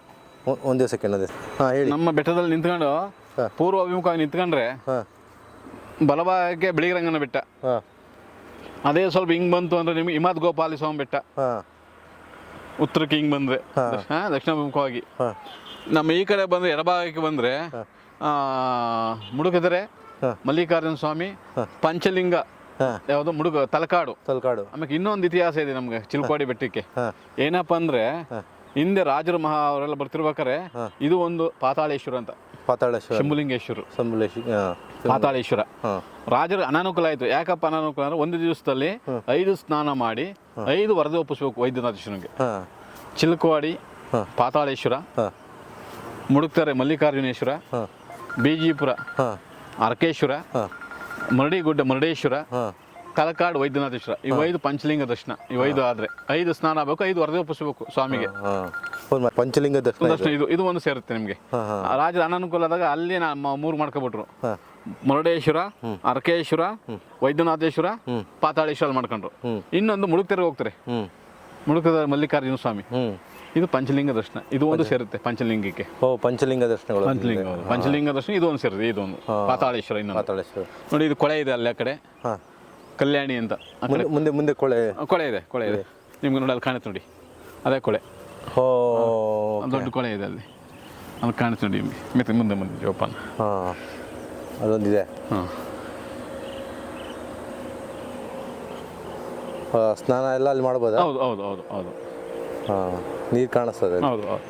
ಒಂದ್ ದಿವಸಕ್ಕೆ ನಮ್ಮ ಬೆಟ್ಟದಲ್ಲಿ ನಿಂತ್ಕೊಂಡು ಪೂರ್ವ ಅಭಿಮುಖವಾಗಿ ನಿಂತ್ಕೊಂಡ್ರೆ ಬಲಭಾಗಕ್ಕೆ ಬಿಳಿಗಿರಂಗನ ಬೆಟ್ಟ. ಅದೇ ಸ್ವಲ್ಪ ಹಿಂಗ್ ಬಂತು ಅಂದ್ರೆ ನಿಮ್ಗೆ ಹಿಮತ್ ಗೋಪಾಲಿ ಸ್ವಾಮಿ ಬೆಟ್ಟ. ಉತ್ತರಕ್ಕೆ ಹಿಂಗ್ ಬಂದ್ರೆ ದಕ್ಷಿಣಾಭಿಮುಖವಾಗಿ. ನಮ್ಮ ಈ ಕಡೆ ಬಂದ್ರೆ ಎಡಭಾಗಕ್ಕೆ ಬಂದ್ರೆ ಮುಡುಕದರೆ ಮಲ್ಲಿಕಾರ್ಜುನ ಸ್ವಾಮಿ, ಪಂಚಲಿಂಗ ಯಾವುದು ತಲಕಾಡು. ಆಮೇಲೆ ಇನ್ನೊಂದು ಇತಿಹಾಸ ಇದೆ ನಮ್ಗೆ ಚಿಲ್ಕವಾಡಿ ಬೆಟ್ಟಕ್ಕೆ. ಏನಪ್ಪ ಅಂದ್ರೆ ಹಿಂದೆ ರಾಜರು ಅವರೆಲ್ಲ ಬರ್ತಿರ್ಬೇಕಾರೆ ಇದು ಒಂದು ಪಾತಾಳೇಶ್ವರ ಅಂತ, ಪಾತಾಳೇಶ್ವರ, ಶಂಭುಲಿಂಗೇಶ್ವರ, ಶಂಭುಲೇಶ್ವರ, ಪಾತಾಳೇಶ್ವರ. ರಾಜರ ಅನಾನುಕೂಲ ಆಯಿತು. ಯಾಕಪ್ಪ ಅನಾನುಕೂಲ ಅಂದ್ರೆ ಒಂದು ದಿವಸದಲ್ಲಿ 5 ಸ್ನಾನ ಮಾಡಿ 5 ವರದಿ ಒಪ್ಪಿಸ್ಬೇಕು ವೈದ್ಯನಾಥೇಶ್ವರನಿಗೆ. ಚಿಲುಕವಾಡಿ ಪಾತಾಳೇಶ್ವರ, ಮುಡುಕ್ತಾರೆ ಮಲ್ಲಿಕಾರ್ಜುನೇಶ್ವರ, ಬಿಜಿಪುರ ಅರ್ಕೇಶ್ವರ, ಮರಡಿಗುಡ್ಡ ಮುರುಡೇಶ್ವರ, ತಲಕಾಡು ವೈದ್ಯನಾಥೇಶ್ವರ. ಇವು 5 ಪಂಚಲಿಂಗ ದರ್ಶನ. ಇವು 5 ಆದರೆ 5 ಸ್ನಾನ ಆಗಬೇಕು, 5 ವರದಿ ಒಪ್ಪಿಸ್ಬೇಕು ಸ್ವಾಮಿಗೆ. ಪಂಚಲಿಂಗ ದರ್ಶನ ಇದು ಒಂದು ಸೇರುತ್ತೆ ನಿಮಗೆ. ರಾಜರ ಅನಾನುಕೂಲ ಆದಾಗ ಅಲ್ಲಿ 3 ಮಾಡ್ಕೊಬಿಟ್ರು. ಮುರುಡೇಶ್ವರ, ಅರ್ಕೇಶ್ವರ, ವೈದ್ಯನಾಥೇಶ್ವರ, ಪಾತಾಳೇಶ್ವರ ಮಾಡ್ಕೊಂಡ್ರು. ಇನ್ನೊಂದು ಮುಡುಕ್ತೆರೆಗೆ ಹೋಗ್ತಾರೆ, ಮುಡುಕ್ತೆರೆ ಮಲ್ಲಿಕಾರ್ಜುನ ಸ್ವಾಮಿ. ಇದು ಪಂಚಲಿಂಗ ದರ್ಶನ. ಇದು ಒಂದು ಸೇರುತ್ತೆ ಪಂಚಲಿಂಗಕ್ಕೆ. ಪಂಚಲಿಂಗ ದರ್ಶನಗಳು. ಪಂಚಲಿಂಗ ದರ್ಶನ ಇದು ಒಂದು ಸೇರುತ್ತೆ. ಇದೊಂದು ಪಾತಾಳೇಶ್ವರ. ಇನ್ನೊಂದು ಪಾತಾಳೇಶ್ವರ ನೋಡಿ, ಇದು ಕೊಳೆ ಇದೆ ಅಲ್ಲಿ ಆ ಕಡೆ, ಕಲ್ಯಾಣಿ ಅಂತ. ಮುಂದೆ ಮುಂದೆ ಕೊಳೆ ಇದೆ, ಕೊಳೆ ಇದೆ ನಿಮ್ಗೆ ನೋಡಿ, ಅಲ್ಲಿ ಕಾಣುತ್ತೆ ನೋಡಿ, ಅದೇ ಕೊಳೆ. ದೊಡ್ಡ ಕೊಳೆ ಇದೆ ಅಲ್ಲಿ, ಅಲ್ಲಿ ಕಾಣುತ್ತೆ ನೋಡಿ ನಿಮಗೆ. ಮತ್ತೆ ಮುಂದೆ ಜೋಪಾನ ಅದೊಂದಿದೆ. ಸ್ನಾನ ಎಲ್ಲ ಅಲ್ಲಿ ಮಾಡ್ಬೋದಾ? ಹೌದು ಹೌದು ಹೌದು ಹೌದು. ನೀರು ಕಾಣಿಸ್ತದೆ. ಹೌದು ಹೌದು.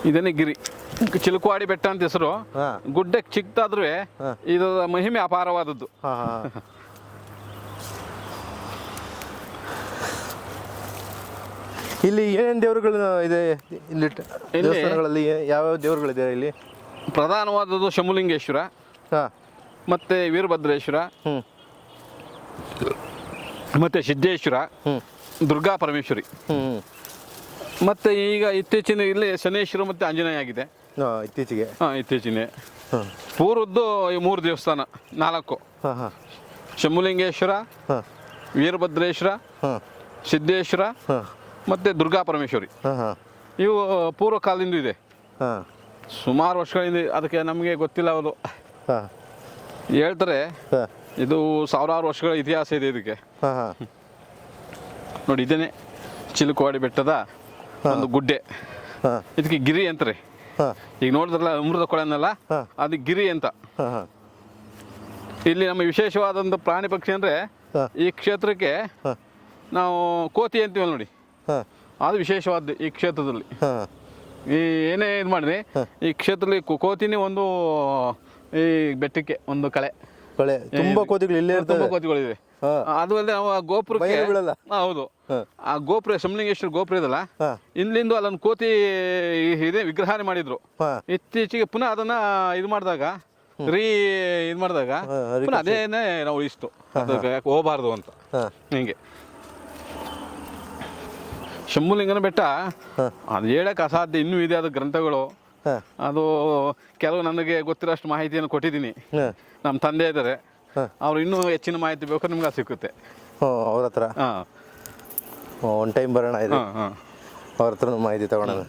ಇದನ್ನೇ ಗಿರಿ, ಚಿಲುಕವಾಡಿ ಬೆಟ್ಟ ಅಂತ ಹೆಸರು. ಗುಡ್ಡಕ್ಕೆ ಚಿಕ್ಕದಾದ್ರೂ ಇದು ಮಹಿಮೆ ಅಪಾರವಾದದ್ದು. ಇಲ್ಲಿ ಏನೇನು ದೇವರುಗಳು ಇದೆ? ಇಲ್ಲಿ ದೇವಸ್ಥಾನಗಳಲ್ಲಿ ಯಾವ್ಯಾವ ದೇವರುಗಳಿದೆ ಇಲ್ಲಿ? ಪ್ರಧಾನವಾದದ್ದು ಶಂಭುಲಿಂಗೇಶ್ವರ, ಮತ್ತೆ ವೀರಭದ್ರೇಶ್ವರ, ಮತ್ತೆ ಸಿದ್ದೇಶ್ವರ, ದುರ್ಗಾ ಪರಮೇಶ್ವರಿ. ಮತ್ತೆ ಈಗ ಇತ್ತೀಚಿನ ಇಲ್ಲಿ ಶನೇಶ್ವರ ಮತ್ತೆ ಆಂಜನೇಯ ಆಗಿದೆ ಇತ್ತೀಚೆಗೆ. ಇತ್ತೀಚಿನ ಪೂರ್ವದ್ದು ಈ 3 ದೇವಸ್ಥಾನ, 4: ಶಂಭುಲಿಂಗೇಶ್ವರ, ವೀರಭದ್ರೇಶ್ವರ, ಸಿದ್ದೇಶ್ವರ ಮತ್ತೆ ದುರ್ಗಾ ಪರಮೇಶ್ವರಿ. ಇವು ಪೂರ್ವ ಕಾಲದಿಂದ ಇದೆ, ಸುಮಾರು ವರ್ಷಗಳಿಂದ. ಅದಕ್ಕೆ ನಮಗೆ ಗೊತ್ತಿಲ್ಲ, ಅವರು ಹೇಳ್ತಾರೆ ಇದು ಸಾವಿರಾರು ವರ್ಷಗಳ ಇತಿಹಾಸ ಇದೆ ಇದಕ್ಕೆ. ನೋಡಿ, ಇದೇನೆ ಚಿಲುಕವಾಡಿ ಬೆಟ್ಟದ ಒಂದು ಗುಡ್ಡೆ. ಇದಕ್ಕೆ ಗಿರಿ ಅಂತಾರೆ. ಈಗ ನೋಡಿದ್ರಲ್ಲ ಅಮೃತ ಕೊಳೆನಲ್ಲ, ಅದು ಗಿರಿ ಅಂತ. ಇಲ್ಲಿ ನಮ್ಮ ವಿಶೇಷವಾದಂಥ ಪ್ರಾಣಿ ಪಕ್ಷಿ ಅಂದರೆ ಈ ಕ್ಷೇತ್ರಕ್ಕೆ ನಾವು ಕೋತಿ ಅಂತೀವಲ್ಲ ನೋಡಿ, ಅದು ವಿಶೇಷವಾದ್ದು ಈ ಕ್ಷೇತ್ರದಲ್ಲಿ. ಈ ಏನೇ ಇದು ಮಾಡಿರಿ, ಈ ಕ್ಷೇತ್ರದಲ್ಲಿ ಕೋತಿನೇ ಒಂದು, ಈ ಬೆಟ್ಟಕ್ಕೆ ಒಂದು ಕಳೆ. ತುಂಬಾ ಕೋತಿಗಳು ಇಲ್ಲೇ ಇರ್ತವೆ. ತುಂಬಾ ಕೋತಿಗಳಿವೆ. ಅದು ಅಲ್ಲದೆ ನಾವು ಗೋಪುರಕ್ಕೆ, ಹೌದು, ಆ ಗೋಪುರ ಶಂಭುಲಿಂಗೇಶ್ವರ ಗೋಪುರ ಇದಲ್ಲ, ಇಲ್ಲಿಂದ ಅಲ್ಲೊಂದು ಕೋತಿ ಇದೆ ವಿಗ್ರಹಣೆ ಮಾಡಿದ್ರು. ಇತ್ತೀಚೆಗೆ ಪುನಃ ಅದನ್ನ ಇದು ಮಾಡಿದಾಗ ಇದು ಮಾಡಿದಾಗ ಪುನಃ ಅದೇನೆ ನಾವು ಉಳಿಸ್ತು, ಅದಕ್ಕೆ ಹೋಗಬಾರ್ದು ಅಂತ. ಹಿಂಗೆ ಶಂಭುಲಿಂಗನ ಬೆಟ್ಟ ಅದು ಹೇಳಕ್ಕೆ ಅಸಾಧ್ಯ, ಇನ್ನೂ ಇದೆ ಅದು ಗ್ರಂಥಗಳು. ಅದು ಕೆಲವು ನನಗೆ ಗೊತ್ತಿರೋಷ್ಟು ಮಾಹಿತಿಯನ್ನು ಕೊಟ್ಟಿದ್ದೀನಿ. ನಮ್ಮ ತಂದೆ ಇದ್ದಾರೆ, ಅವ್ರು ಇನ್ನೂ ಹೆಚ್ಚಿನ ಮಾಹಿತಿ ಬೇಕಾದ್ರೆ ನಿಮ್ಗೆ ಸಿಕ್ಕುತ್ತೆ ಅವ್ರ ಹತ್ರ. ಒನ್ ಟೈಮ್ ಬರೋಣ, ಇದು ಅವ್ರ ಹತ್ರ ಮಾಹಿತಿ ತಗೊಳ್ಳೋಣ.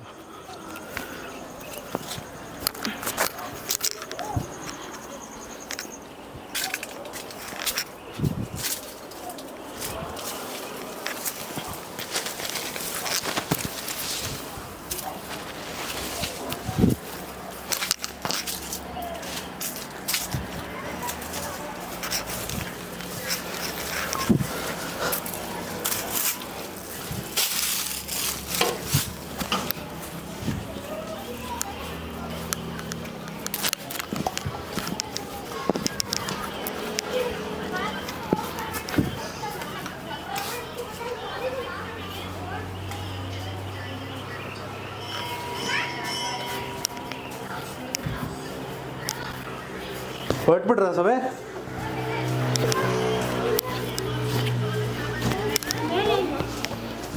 ಹೊರಟ್ಬಿಟ್ರ ಸಭೆ?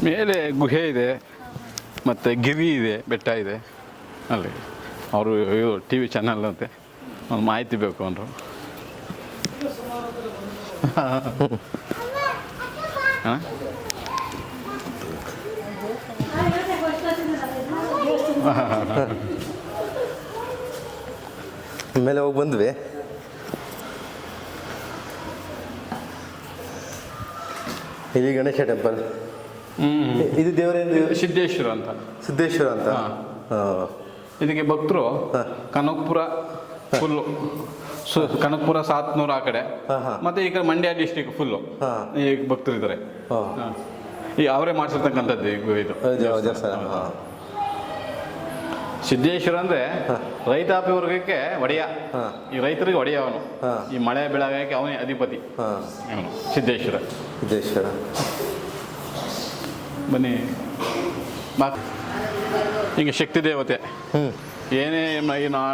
ಮೇಲೆ ಗುಹೆ ಇದೆ, ಮತ್ತು ಗಿರಿ ಇದೆ, ಬೆಟ್ಟ ಇದೆ ಅಲ್ಲಿ. ಅವರು ಇದು TV ಚಾನಲ್ ಅಂತೆ, ಒಂದು ಮಾಹಿತಿ ಬೇಕು ಅಂದರು. ಮೇಲೆ ಹೋಗಿ ಬಂದ್ವಿ. ಇಲ್ಲಿ ಗಣೇಶ ಟೆಂಪಲ್. ಇದು ದೇವರೇನು? ಸಿದ್ದೇಶ್ವರ ಅಂತ. ಸಿದ್ದೇಶ್ವರ ಅಂತ. ಇದಕ್ಕೆ ಭಕ್ತರು ಕನಕಪುರ ಫುಲ್ಲು ಕನಕಪುರ ಸಾತ್ನೂರು ಆ ಕಡೆ, ಹಾಂ ಹಾಂ ಮತ್ತೆ ಈ ಕಡೆ ಮಂಡ್ಯ ಡಿಸ್ಟಿಕ್ ಫುಲ್ಲು ಹಾಂ ಈಗ ಭಕ್ತರಿದ್ದಾರೆ. ಹಾಂ ಈಗ ಅವರೇ ಮಾಡಿಸಿರ್ತಕ್ಕಂಥದ್ದು ಇದು ದೇವಸ್ಥಾನ. ಹಾಂ ಸಿದ್ದೇಶ್ವರ ಅಂದರೆ ರೈತಾಪಿ ವರ್ಗಕ್ಕೆ ಒಡೆಯ, ಹಾಂ ಈ ರೈತರಿಗೆ ಒಡೆಯ ಅವನು. ಹಾಂ ಈ ಮಳೆ ಬೆಳಗಕ್ಕೆ ಅವನೇ ಅಧಿಪತಿ ಹಾಂ ಅವನು ಸಿದ್ದೇಶ್ವರ. ಸಿದ್ದೇಶ್ವರ. ಬನ್ನಿ ಹಿಂಗೆ ಶಕ್ತಿ ದೇವತೆ ಹ್ಞೂ ಏನೇ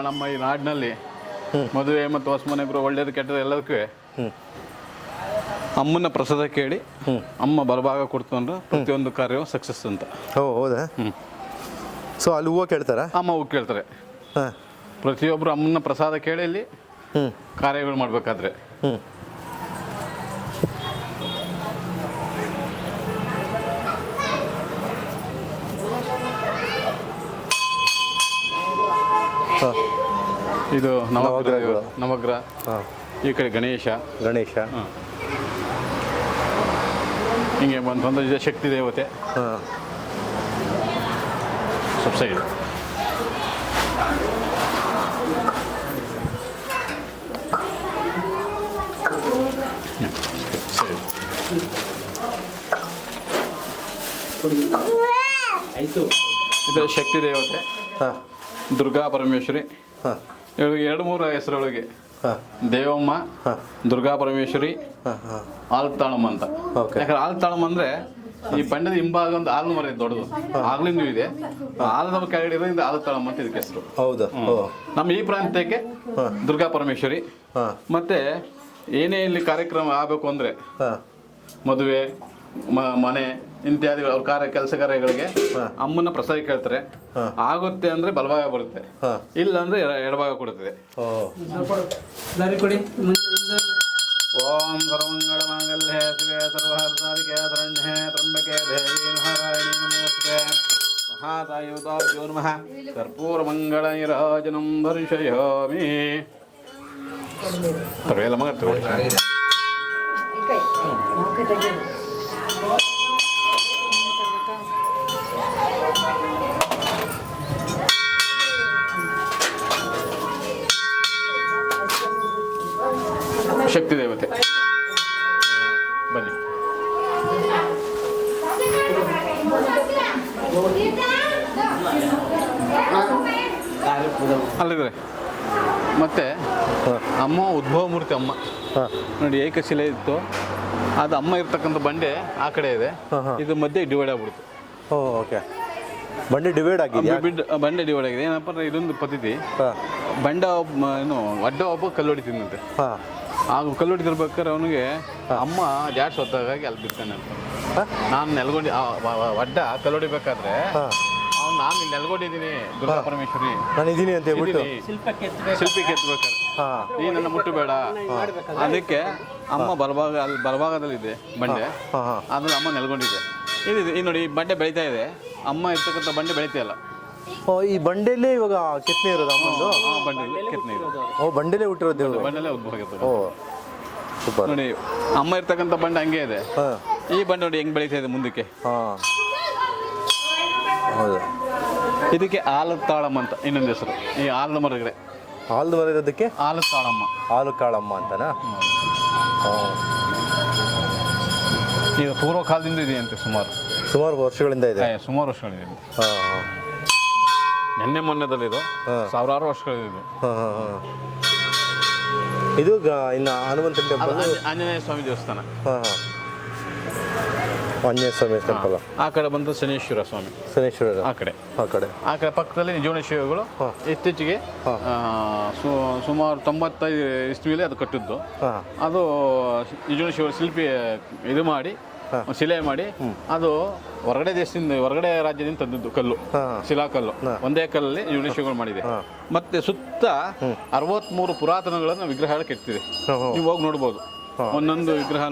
ನಮ್ಮ ಈ ನಾಡಿನಲ್ಲಿ ಮದುವೆ ಮತ್ತು ಹೊಸಮನೆ ಒಳ್ಳೇದು ಕೆಟ್ಟದ್ದು ಎಲ್ಲದಕ್ಕೂ ಹ್ಞೂ ಅಮ್ಮನ ಪ್ರಸಾದ ಕೇಳಿ ಅಮ್ಮ ಬಲಭಾಗ ಕೊಡ್ತಂದ್ರೆ ಪ್ರತಿಯೊಂದು ಕಾರ್ಯವು ಸಕ್ಸಸ್ ಅಂತ. ಓ ಹೌದಾ? ಸೊ ಅಲ್ಲಿ ಹೂವು ಕೇಳ್ತಾರಾ? ಅಮ್ಮ ಹೂ ಕೇಳ್ತಾರೆ. ಹಾಂ ಪ್ರತಿಯೊಬ್ಬರು ಅಮ್ಮನ ಪ್ರಸಾದ ಕೇಳಿ ಇಲ್ಲಿ ಹ್ಞೂ ಕಾರ್ಯಗಳು ಮಾಡಬೇಕಾದ್ರೆ. ಹ್ಞೂ ಹಾಂ ಇದು ನವಗ್ರಹ. ಹಾಂ ಈ ಕಡೆ ಗಣೇಶ. ಹಾಂ ಹಿಂಗೆ ಬಂದು ಇದೆ ಶಕ್ತಿ ದೇವತೆ ಹಾಂ ಸ್ವಲ್ಪ ಸೈಡ್. ಇದು ಶಕ್ತಿ ದೇವತೆ ಹಾಂ ದುರ್ಗಾ ಪರಮೇಶ್ವರಿ. ಹಾಂ 2-3 ಹೆಸರೊಳಗೆ ಹಾಂ ದೇವಮ್ಮ, ಹಾಂ ದುರ್ಗಾ ಪರಮೇಶ್ವರಿ, ಹಾಂ ಹಾಂ ಆಲ್ತಾಳಮ್ಮ ಅಂತ. ಓಕೆ. ಯಾಕಂದ್ರೆ ಆಲ್ತಾಳಮ್ಮ ಅಂದ್ರೆ ಈ ಬಂಡದ ಹಿಂಭಾಗ ಒಂದು ಆಲ್ನ ಮರ ದೊಡ್ಡದು, ಆಗ್ಲಿಂದ ಇದೆ. ಆಲದ ಕೆಳಗಡೆ ಇರೋದ್ರಿಂದ ಆಲ್ತಾಳಮ್ಮ ಅಂತ ಇದಕ್ಕೆ ಹೆಸರು. ಹೌದಾ? ಓ ನಮ್ಮ ಈ ಪ್ರಾಂತ್ಯಕ್ಕೆ ದುರ್ಗಾ ಪರಮೇಶ್ವರಿ. ಹಾಂ ಮತ್ತೆ ಏನೇ ಇಲ್ಲಿ ಕಾರ್ಯಕ್ರಮ ಆಗಬೇಕು ಅಂದ್ರೆ ಹಾಂ ಮದುವೆ, ಮನೆ ಇತ್ಯಾದಿ ಅವ್ರ ಕೆಲಸ ಕಾರ್ಯಗಳಿಗೆ ಅಮ್ಮನ ಪ್ರಸಾದ ಕೇಳ್ತಾರೆ. ಆಗುತ್ತೆ ಅಂದ್ರೆ ಬಲಭಾಗ ಬರುತ್ತೆ, ಇಲ್ಲ ಅಂದ್ರೆ ಎಡಭಾಗ ಕೊಡುತ್ತದೆ. ಓಂ ಸರ್ವಮಂಗಳ ಮಾಂಗಲ್ಯೆ ಶಿವೆ ಸರ್ವಹರ್ಷಾಧಿಕೆ ಶರಣ್ಯೆ ತ್ರ್ಯಂಬಕೆ ದೇವಿ ನಾರಾಯಣಿ ನಮೋಸ್ತುತೆ. ಮಹಾತಾಯುತಾಭ್ಯೋ ನಮಃ. ಕರ್ಪೂರಮಂಗಳ ನೀರಾಜನಂ ದರ್ಶಯಾಮಿ. ಎಲ್ಲ ಮಗ ಶಕ್ತಿ ದೇವತೆ ಬನ್ನಿ. ಅಲ್ಲಿದ್ದಾರೆ. ಮತ್ತೆ ಅಮ್ಮ ಉದ್ಭವ ಮೂರ್ತಿ ಅಮ್ಮ ನೋಡಿ, ಏಕಶಿಲೆ ಇತ್ತು. ಅದು ಅಮ್ಮ ಇರ್ತಕ್ಕಂಥ ಬಂಡೆ ಆ ಕಡೆ ಇದೆ, ಇದು ಮಧ್ಯೆ ಡಿವೈಡ್ ಆಗ್ಬಿಡ್ತು. ಓಕೆ. ಬಂಡೆ ಡಿವೈಡ್ ಆಗಿದೆ. ಬಂಡೆ ಡಿವೈಡ್ ಆಗಿದೆ. ಏನಪ್ಪ ಅಂದ್ರೆ ಇದೊಂದು ಪದ್ಧತಿ. ಬಂಡ ಏನು ಅಡ್ಡ ಒಬ್ಬ ಕಲ್ಲು ಹೊಡಿತಿದ್ದಂತೆ. ಆಗ ಕಲ್ಲು ಹೊಡಿತಿರ್ಬೇಕಾದ್ರೆ ಅವನಿಗೆ ಅಮ್ಮ ಜಾಡ್ಸ್ ಹೊತ್ತಾಗಾಗಿ ಅಲ್ಲಿ ಬಿಡ್ತಾನೆ ಅಂತ. ನಾನು ನೆಲ್ಗೊಂಡು ಒಡ್ಡ ಕಲ್ಲು ಹೊಡಿಬೇಕಾದ್ರೆ ನಾನು ಇಲ್ಲಿ ನೆಲ್ಕೊಂಡಿದ್ದೀನಿ, ದುರ್ಗಾ ಪರಮೇಶ್ವರಿ ನಾನು ಇದೀನಿ ಅಂತ ಹೇಳ್ಬಿಟ್ಟು ಶಿಲ್ಪಿ ಕೆತ್ತಬೇಕಾದ್ರೆ ಈ ನನ್ನ ಮುಟ್ಟಬೇಡ. ಅದಕ್ಕೆ ಅಮ್ಮ ಬಲಭಾಗದಲ್ಲಿದೆ ಬಂಡೆ, ಅದ್ರಲ್ಲಿ ಅಮ್ಮ ನೆಲ್ಕೊಂಡಿದೆ. ಇದು ನೋಡಿ, ಈ ಬಂಡೆ ಬೆಳೀತಾ ಇದೆ. ಅಮ್ಮ ಇರ್ತಕ್ಕಂಥ ಬಂಡೆ ಬೆಳೀತಿಯಲ್ಲ. ಈ ಬಂಡೆಲ್ಲೇ ಇವಾಗ ಕೆತ್ತನೆ ಇರೋದು ಅಮ್ಮಂದು? ಬಂಡೆಯಲ್ಲಿ ಕೆತ್ತನೆ ಇರೋದು. ಓ, ಬಂಡೆಲೇ ಹುಟ್ಟಿರೋದು ದೇವರು? ಬಂಡೆಲ್ಲೇ ಉದ್ಭವ ಆಗಿರ್ತದೆ. ಓ ಸೂಪರ್. ನೋಡಿ, ಅಮ್ಮ ಇರ್ತಕ್ಕಂಥ ಬಂಡೆ ಹಂಗೆ ಇದೆ. ಈ ಬಂಡೆ ನೋಡಿ ಹೆಂಗ್ ಬೆಳೀತಾ ಇದೆ ಮುಂದಕ್ಕೆ. ಹಾಂ ಹೌದು. ಇದಕ್ಕೆ ಆಲತಾಳಮ್ಮ ಅಂತ ಇನ್ನೊಂದು ಹೆಸರು. ಈ ಆಲದ ಮರಗಡೆ ಹಾಲು ಮರ ಇರೋದಕ್ಕೆ ಆಲತಾಳಮ್ಮ, ಹಾಲು ಕಾಳಮ್ಮ ಅಂತನಾ? ಈಗ ಪೂರ್ವ ಕಾಲದಿಂದ ಇದೆಯಂತೆ. ಸುಮಾರು ವರ್ಷಗಳಿಂದ ಇದೆ. ಸುಮಾರು ವರ್ಷಗಳಿದೆ. ಹಾಂ ನೆನ್ನೆ ಮೊನ್ನೆದಲ್ಲಿ ಇದು ಸಾವಿರಾರು ವರ್ಷಗಳಿದೆ. ಇದು ಇನ್ನು ಹನುಮಂತನ ಟೆಂಪಲ್, ಆಂಜನೇಯ ಸ್ವಾಮಿ ದೇವಸ್ಥಾನ. ಹಾಂ ಆಂಜನೇಯ ಸ್ವಾಮಿ ಟೆಂಪಲ್. ಆ ಕಡೆ ಬಂದು ಶನೇಶ್ವರ ಸ್ವಾಮಿ. ಶನೇಶ್ವರ ಆ ಕಡೆ ಪಕ್ಕದಲ್ಲಿ ನಿಜೋಣ ಶಿವಗಳು. ಇತ್ತೀಚೆಗೆ ಸುಮಾರು 95 ಇಸ್ವಿಯಲ್ಲಿ ಅದು ಕಟ್ಟಿದ್ದು. ಅದು ನಿಜೋಣ ಶಿವ ಶಿಲ್ಪಿ ಇದು ಮಾಡಿ ಶಿಲೆ ಮಾಡಿ, ಅದು ಹೊರಗಡೆ ರಾಜ್ಯದಿಂದ ತಂದಿದ್ದು ಕಲ್ಲು, ಶಿಲಾಕಲ್ಲು. ಒಂದೇ ಕಲ್ಲಲ್ಲಿ ಯುನಿಶಿಗಳು ಮಾಡಿದೆ. ಮತ್ತೆ ಸುತ್ತ 63 ಪುರಾತನಗಳನ್ನು ವಿಗ್ರಹಗಳು ಕೆತ್ತಿದೆ. ನೀವು ಹೋಗಿ ನೋಡ್ಬೋದು. ಒಂದೊಂದು ವಿಗ್ರಹ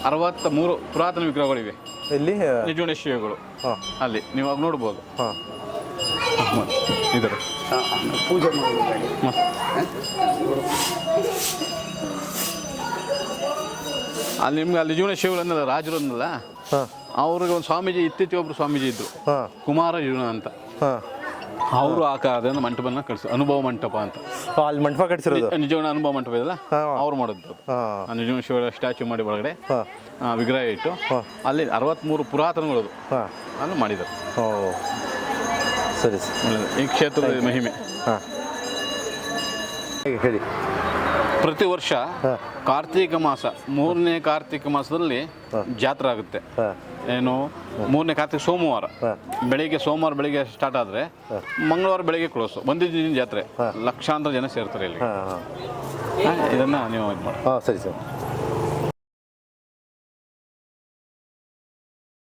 63 ಪುರಾತನ ವಿಗ್ರಹಗಳಿವೆ ಇಲ್ಲಿ ನಿಜೋಣೇಶ್ವರಿಗಳು. ಅಲ್ಲಿ ನೀವು ಹೋಗಿ ನೋಡ್ಬೋದು. ಇದರ ಪೂಜೆ ಅಲ್ಲಿ ನಿಮ್ಗೆ ಅಲ್ಲಿ ಜೀವನ ಶಿವಗಳನ್ನಲ್ಲ, ರಾಜರು ಅನ್ನಲ್ಲ, ಅವ್ರಿಗೆ ಒಂದು ಸ್ವಾಮೀಜಿ, ಇತ್ತೀಚೆಗೆ ಒಬ್ರು ಸ್ವಾಮೀಜಿ ಇದ್ರು, ಕುಮಾರ ಜೀವನ ಅಂತ. ಅವರು ಅದನ್ನು ಮಂಟಪನ ಕಟ್ಸಿ ಅನುಭವ ಮಂಟಪ ಅಂತ. ಅಲ್ಲಿ ಮಂಟಪ ಕಟ್ಸಿರೋದು ನಿಜವಾದ ಅನುಭವ ಮಂಟಪ ಇದೆಯಲ್ಲ, ಅವ್ರು ಮಾಡಿದ್ದು. ನಿಜವಾದ ಶಿವ ಸ್ಟ್ಯಾಚ್ಯೂ ಮಾಡಿ ಒಳಗಡೆ ವಿಗ್ರಹ ಇಟ್ಟು ಅಲ್ಲಿ 63 ಪುರಾತನಗಳು ಅನ್ನು ಮಾಡಿದರು. ಓ ಸರಿ ಸರಿ. ಈ ಕ್ಷೇತ್ರದ ಮಹಿಮೆ. ಹಾಂ ಹೇಳಿ. ಪ್ರತಿ ವರ್ಷ ಕಾರ್ತೀಕ ಮಾಸ 3ನೇ ಕಾರ್ತೀಕ ಮಾಸದಲ್ಲಿ ಜಾತ್ರೆ ಆಗುತ್ತೆ. ಏನು 3ನೇ ಕಾರ್ತಿಕ ಸೋಮವಾರ ಸೋಮವಾರ ಬೆಳಿಗ್ಗೆ ಸ್ಟಾರ್ಟ್ ಆದರೆ ಮಂಗಳವಾರ ಬೆಳಿಗ್ಗೆ ಕ್ಲೋಸು. ಒಂದು ದಿನ ಜಾತ್ರೆ, ಲಕ್ಷಾಂತರ ಜನ ಸೇರ್ತಾರೆ ಇಲ್ಲಿ. ಇದನ್ನು ನೀವು ಇದು ಮಾಡಿ. ಸರಿ ಸರ್.